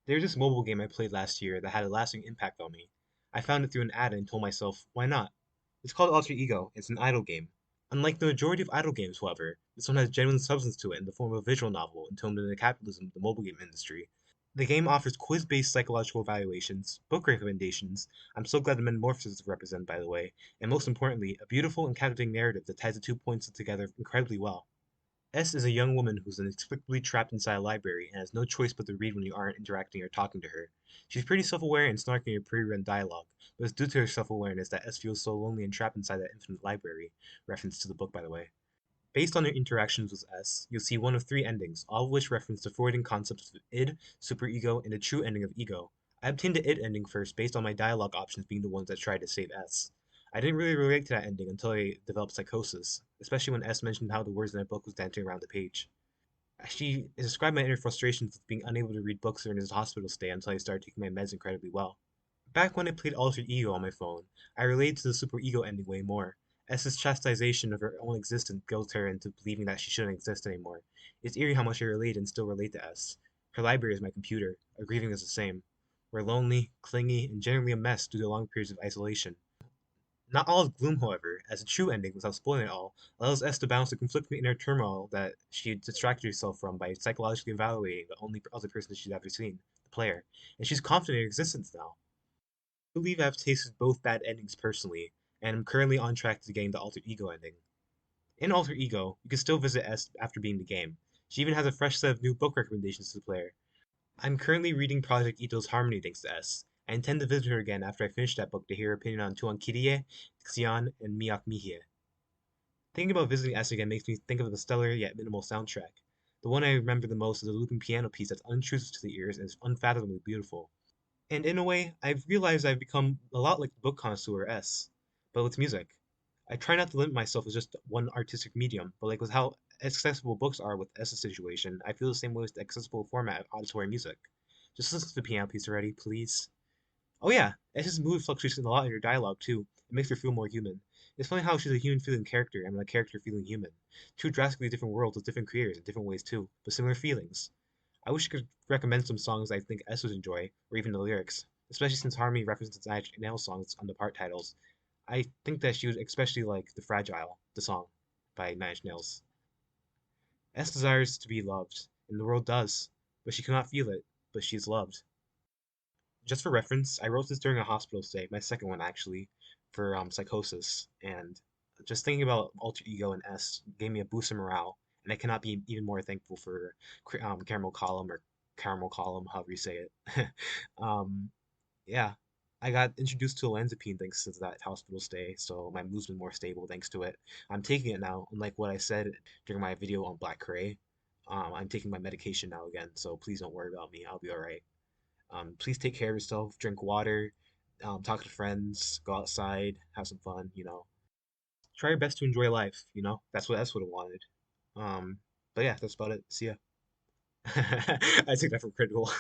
There's this mobile game I played last year that had a lasting impact on me. I found it through an ad and told myself, why not? It's called Alter Ego. It's an idle game. Unlike the majority of idle games, however, this one has genuine substance to it in the form of a visual novel entombed in the capitalism of the mobile game industry. The game offers quiz-based psychological evaluations, book recommendations, I'm so glad the metamorphosis is represented by the way, and most importantly, a beautiful and captivating narrative that ties the two points together incredibly well. S is a young woman who's inexplicably trapped inside a library and has no choice but to read when you aren't interacting or talking to her. She's pretty self-aware and snarky in her pre-written dialogue, but it's due to her self-awareness that S feels so lonely and trapped inside that infinite library. Reference to the book, by the way. Based on your interactions with S, you'll see one of three endings, all of which reference the Freudian concepts of id, superego, and the true ending of ego. I obtained the id ending first based on my dialogue options being the ones that tried to save S. I didn't really relate to that ending until I developed psychosis, especially when S mentioned how the words in the book was dancing around the page. She described my inner frustrations with being unable to read books during his hospital stay until I started taking my meds incredibly well. Back when I played Altered Ego on my phone, I related to the super ego ending way more. S's chastisation of her own existence guilt her into believing that she shouldn't exist anymore. It's eerie how much I relate and still relate to S. Her library is my computer. Our grieving is the same. We're lonely, clingy, and generally a mess due to long periods of isolation. Not all is gloom, however, as a true ending, without spoiling it all, allows S to balance the conflicting inner turmoil that she distracted herself from by psychologically evaluating the only other person she's ever seen, the player, and she's confident in her existence now. I believe I've tasted both bad endings personally, and I'm currently on track to getting the Alter Ego ending. In Alter Ego, you can still visit S after beating the game. She even has a fresh set of new book recommendations to the player. I'm currently reading Project Ito's Harmony thanks to S. I intend to visit her again after I finish that book to hear her opinion on Tuan Kirie, Xian, and Miak Mihie. Thinking about visiting S again makes me think of the stellar yet minimal soundtrack. The one I remember the most is a looping piano piece that's unobtrusive to the ears and is unfathomably beautiful. And in a way, I've realized I've become a lot like the book connoisseur S, but with music. I try not to limit myself as just one artistic medium, but like with how accessible books are with S's situation, I feel the same way with the accessible format of auditory music. Just listen to the piano piece already, please. Oh yeah, S's mood fluctuates a lot in her dialogue too. It makes her feel more human. It's funny how she's a human feeling character and a character feeling human. Two drastically different worlds with different creators in different ways too, but similar feelings. I wish I could recommend some songs I think S would enjoy, or even the lyrics, especially since Harmony references Nine Inch Nails songs on the part titles. I think that she would especially like The Fragile, the song by Nine Inch Nails. S desires to be loved, and the world does, but she cannot feel it, but she is loved. Just for reference, I wrote this during a hospital stay, my second one actually, for psychosis, and just thinking about alter ego and S gave me a boost in morale, and I cannot be even more thankful for caramel column, however you say it. um, yeah, I got introduced to olanzapine thanks to that hospital stay, so my mood's been more stable thanks to it. I'm taking it now, unlike what I said during my video on Black Cray. I'm taking my medication now again, so please don't worry about me. I'll be all right. Please take care of yourself, drink water, talk to friends, go outside, have some fun, Try your best to enjoy life. That's what I wanted. But yeah, that's about it. See ya. I took that from critical.